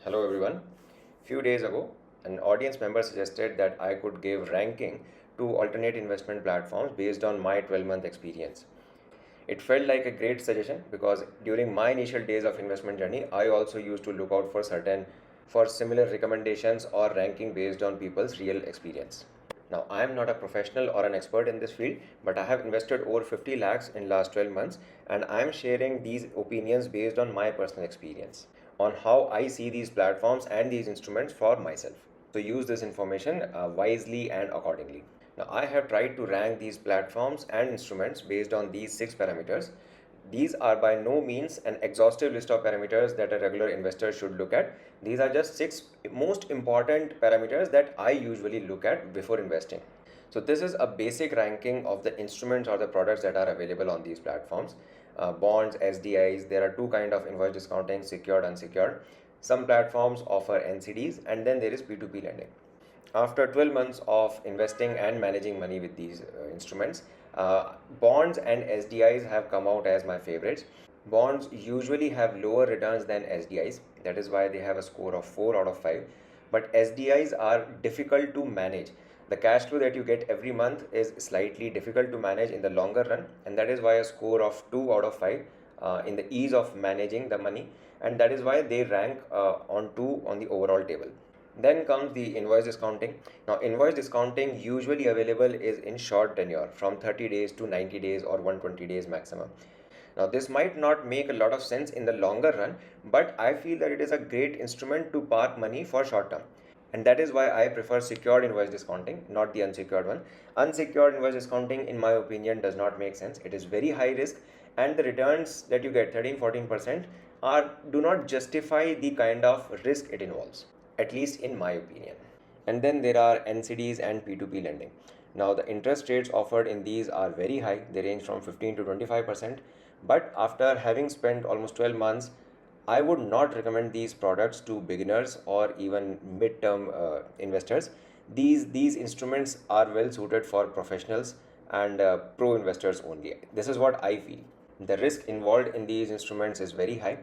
Hello everyone. Few days ago, an audience member suggested that I could give ranking to alternate investment platforms based on my 12-month experience. It felt like a great suggestion because during my initial days of investment journey, I also used to look out for similar recommendations or ranking based on people's real experience. Now, I am not a professional or an expert in this field, but I have invested over 50 lakhs in last 12 months and I am sharing these opinions based on my personal experience on how I see these platforms and these instruments for myself. So use this information wisely and accordingly. Now, I have tried to rank these platforms and instruments based on these 6 parameters. These are by no means an exhaustive list of parameters that a regular investor should look at. These are just 6 most important parameters that I usually look at before investing. So this is a basic ranking of the instruments or the products that are available on these platforms. Bonds, SDIs, there are two kind of invoice discounting, secured, unsecured. Some platforms offer NCDs and then there is P2P lending. After 12 months of investing and managing money with these instruments, bonds and SDIs have come out as my favorites. Bonds usually have lower returns than SDIs, that is why they have a score of 4 out of 5. But SDIs are difficult to manage. The cash flow that you get every month is slightly difficult to manage in the longer run, and that is why a score of 2 out of 5 in the ease of managing the money, and that is why they rank on 2 on the overall table. Then comes the invoice discounting. Now, invoice discounting usually available is in short tenure from 30 days to 90 days or 120 days maximum. Now, this might not make a lot of sense in the longer run, but I feel that it is a great instrument to park money for short term. And that is why I prefer secured invoice discounting, not the unsecured one. Unsecured invoice discounting, in my opinion, does not make sense. It is very high risk, and the returns that you get, 13-14%, do not justify the kind of risk it involves, at least in my opinion. And then there are NCDs and P2P lending. Now, the interest rates offered in these are very high, they range from 15 to 25%. But after having spent almost 12 months, I would not recommend these products to beginners or even mid-term investors. These instruments are well suited for professionals and pro investors only. This is what I feel. The risk involved in these instruments is very high.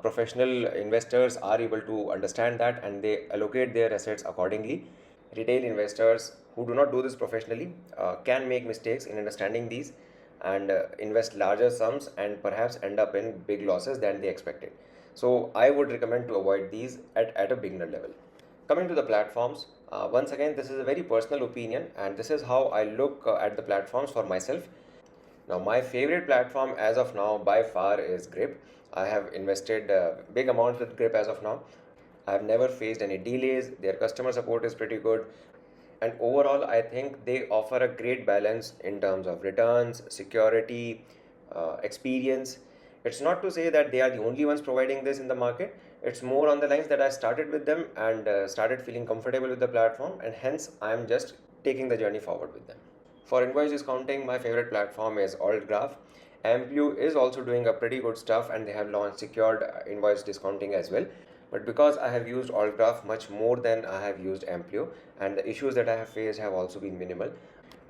Professional investors are able to understand that and they allocate their assets accordingly. Retail investors who do not do this professionally can make mistakes in understanding these and invest larger sums and perhaps end up in big losses than they expected. So I would recommend to avoid these at a beginner level. Coming to the platforms, once again, this is a very personal opinion and this is how I look at the platforms for myself. Now, my favorite platform as of now by far is Grip. I have invested big amounts with Grip as of now. I have never faced any delays. Their customer support is pretty good. And overall, I think they offer a great balance in terms of returns, security, experience. It's not to say that they are the only ones providing this in the market. It's more on the lines that I started with them and started feeling comfortable with the platform, and hence I am just taking the journey forward with them. For invoice discounting, my favorite platform is AltGraph. Amplio is also doing a pretty good stuff and they have launched secured invoice discounting as well. But because I have used AltGraph much more than I have used Amplio and the issues that I have faced have also been minimal,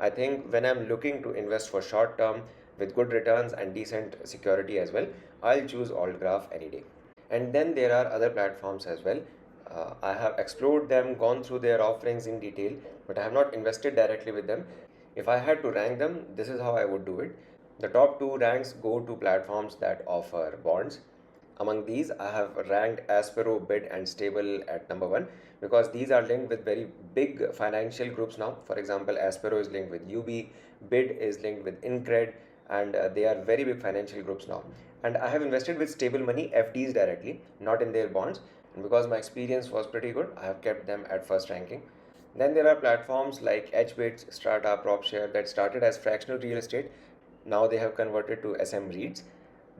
I think when I'm looking to invest for short term with good returns and decent security as well, I'll choose AltGraph any day. And then there are other platforms as well. I have explored them, gone through their offerings in detail, but I have not invested directly with them. If I had to rank them, this is how I would do it. The top 2 ranks go to platforms that offer bonds. Among these, I have ranked Aspero, Bid, and Stable at number 1 because these are linked with very big financial groups now. For example, Aspero is linked with UB, Bid is linked with Incred, and they are very big financial groups now. And I have invested with stable money FDs directly, not in their bonds. And because my experience was pretty good, I have kept them at first ranking. Then there are platforms like Edgebits, Strata, Propshare that started as fractional real estate. Now they have converted to SM-REITs.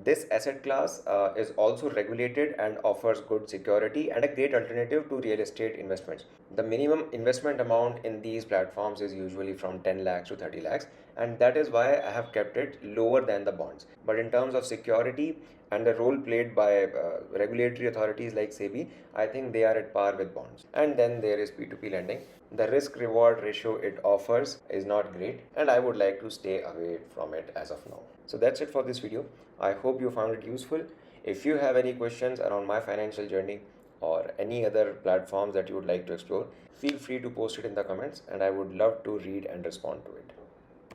This asset class is also regulated and offers good security and a great alternative to real estate investments. The minimum investment amount in these platforms is usually from 10 lakhs to 30 lakhs, and that is why I have kept it lower than the bonds. But in terms of security and the role played by regulatory authorities like SEBI, I think they are at par with bonds. And then there is P2P lending. The risk reward ratio it offers is not great, and I would like to stay away from it as of now. So that's it for this video. I hope you found it useful. If you have any questions around my financial journey, or any other platforms that you would like to explore, feel free to post it in the comments and I would love to read and respond to it.